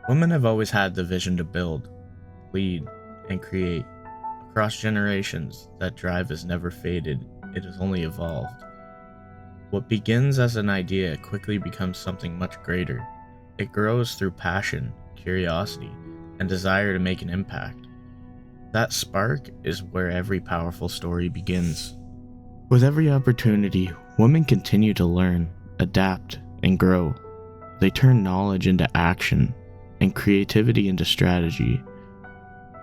Women have always had the vision to build, lead, and create. Across generations, that drive has never faded, it has only evolved. What begins as an idea quickly becomes something much greater. It grows through passion, curiosity, and desire to make an impact. That spark is where every powerful story begins. With every opportunity, women continue to learn, adapt, and grow. They turn knowledge into action and creativity into strategy.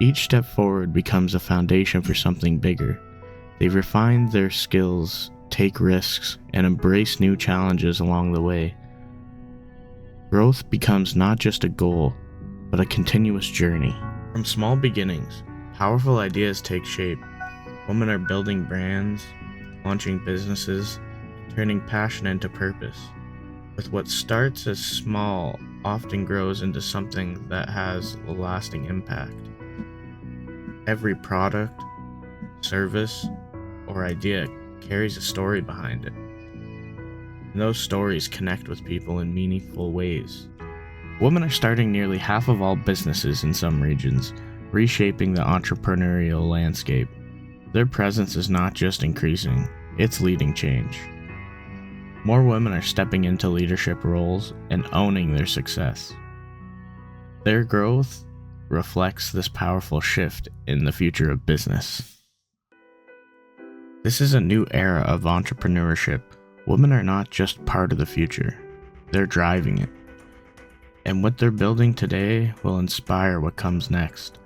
Each step forward becomes a foundation for something bigger. They refine their skills, take risks, and embrace new challenges along the way. Growth becomes not just a goal, but a continuous journey. From small beginnings, powerful ideas take shape. Women are building brands, launching businesses, turning passion into purpose. With what starts as small often grows into something that has a lasting impact. Every product, service, or idea carries a story behind it. And those stories connect with people in meaningful ways. Women are starting nearly half of all businesses in some regions, reshaping the entrepreneurial landscape. Their presence is not just increasing, it's leading change. More women are stepping into leadership roles and owning their success. Their growth reflects this powerful shift in the future of business. This is a new era of entrepreneurship. Women are not just part of the future, they're driving it. And what they're building today will inspire what comes next.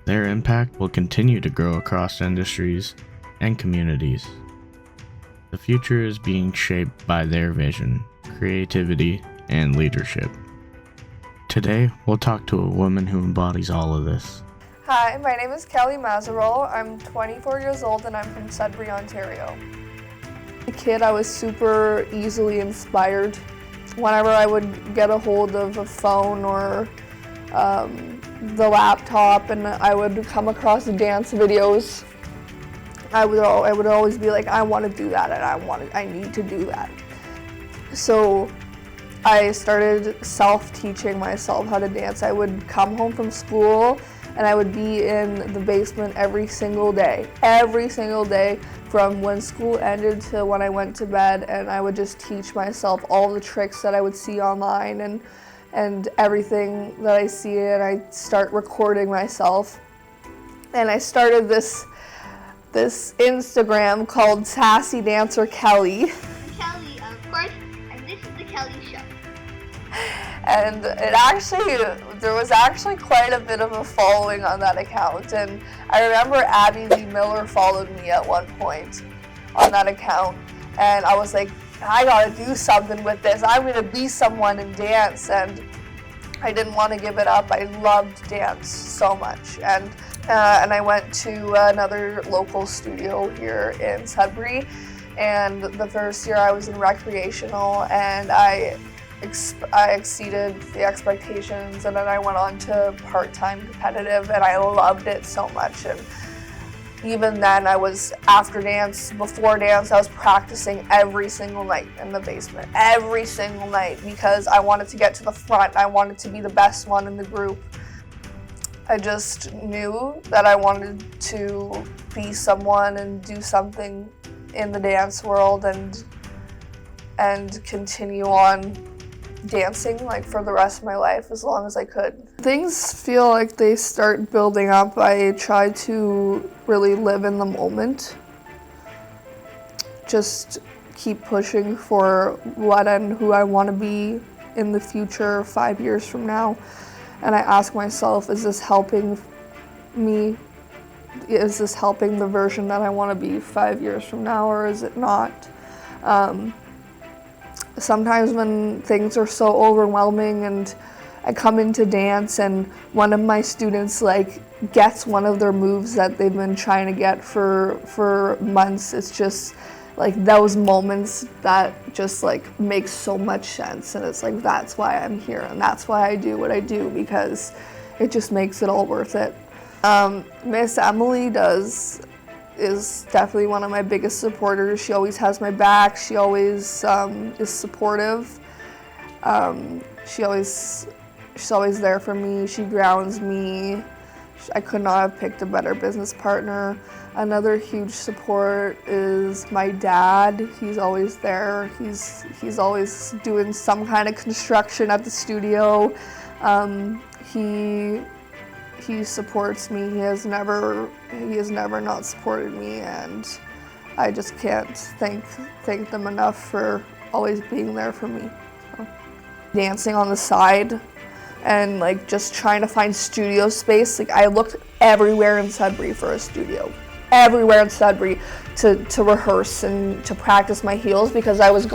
Their impact will continue to grow across industries and communities. The future is being shaped by their vision, creativity, and leadership. Today, we'll talk to a woman who embodies all of this. Hi, my name is Kelly Mazarol. I'm 24 years old and I'm from Sudbury, Ontario. As a kid, I was super easily inspired. Whenever I would get a hold of a phone or the laptop and I would come across dance videos, I would always be like, I want to do that and I need to do that. So I started self-teaching myself how to dance. I would come home from school and I would be in the basement every single day from when school ended to when I went to bed, and I would just teach myself all the tricks that I would see online and everything that I see, and I start recording myself. And I started this Instagram called Sassy Dancer Kelly. Kelly, of course, and this is the Kelly Show. And there was actually quite a bit of a following on that account. And I remember Abby Lee Miller followed me at one point on that account. And I was like, I gotta do something with this. I'm gonna be someone in dance. And I didn't want to give it up. I loved dance so much. And I went to another local studio here in Sudbury. And the first year I was in recreational, and I exceeded the expectations, and then I went on to part-time competitive, and I loved it so much. And even then, before dance, I was practicing every single night in the basement, every single night, because I wanted to get to the front. I wanted to be the best one in the group. I just knew that I wanted to be someone and do something in the dance world and continue on dancing like for the rest of my life as long as I could. Things feel like they start building up. I try to really live in the moment. Just keep pushing for what and who I want to be in the future 5 years from now. And I ask myself, is this helping me? Is this helping the version that I want to be 5 years from now, or is it not? Sometimes when things are so overwhelming and I come into dance and one of my students gets one of their moves that they've been trying to get for months, it's just like those moments that just make so much sense, and it's like, that's why I'm here and that's why I do what I do, because it just makes it all worth it. Miss Emily is definitely one of my biggest supporters. She always has my back. She always is supportive. She's always there for me. She grounds me. I could not have picked a better business partner. Another huge support is my dad. He's always there. He's always doing some kind of construction at the studio. He supports me. He has never not supported me, and I just can't thank them enough for always being there for me. So, dancing on the side and like just trying to find studio space. Like I looked everywhere in Sudbury for a studio. Everywhere in Sudbury to rehearse and to practice my heels, because I was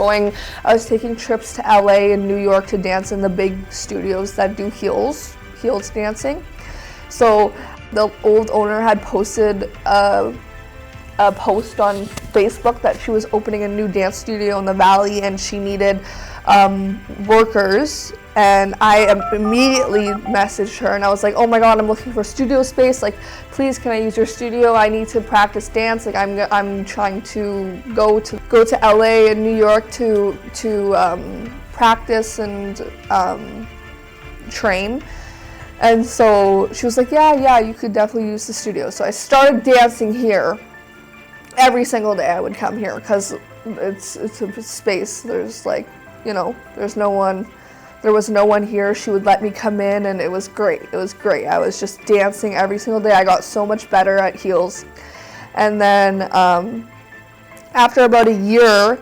taking trips to LA and New York to dance in the big studios that do heels dancing. So the old owner had posted a post on Facebook that she was opening a new dance studio in the Valley and she needed workers, and I immediately messaged her and I was like, oh my god, I'm looking for studio space, like please can I use your studio? I need to practice dance. Like I'm trying to go to LA and New York to practice and train. And so she was like, yeah, you could definitely use the studio. So I started dancing here. Every single day I would come here because it's a space. There's like, there was no one here. She would let me come in and it was great. I was just dancing every single day. I got so much better at heels. And then after about a year,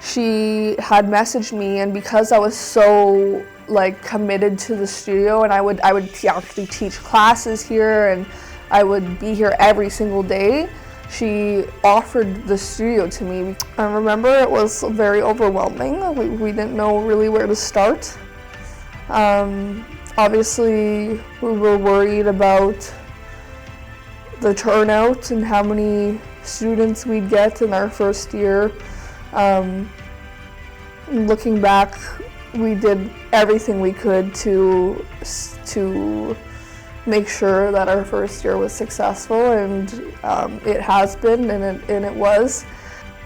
she had messaged me, and because I was so like committed to the studio, and I would actually teach classes here and I would be here every single day, she offered the studio to me. I remember it was very overwhelming. We didn't know really where to start. Obviously, we were worried about the turnout and how many students we'd get in our first year. Looking back, we did everything we could to make sure that our first year was successful, and it has been, and it was.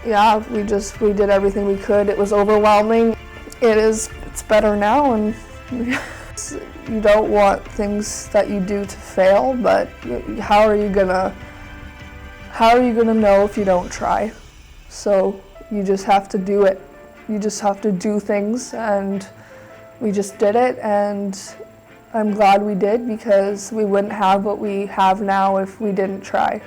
Yeah, we did everything we could. It was overwhelming. It's better now, and you don't want things that you do to fail, but how are you gonna know if you don't try? So you just have to do it. You just have to do things, and we just did it, and I'm glad we did, because we wouldn't have what we have now if we didn't try.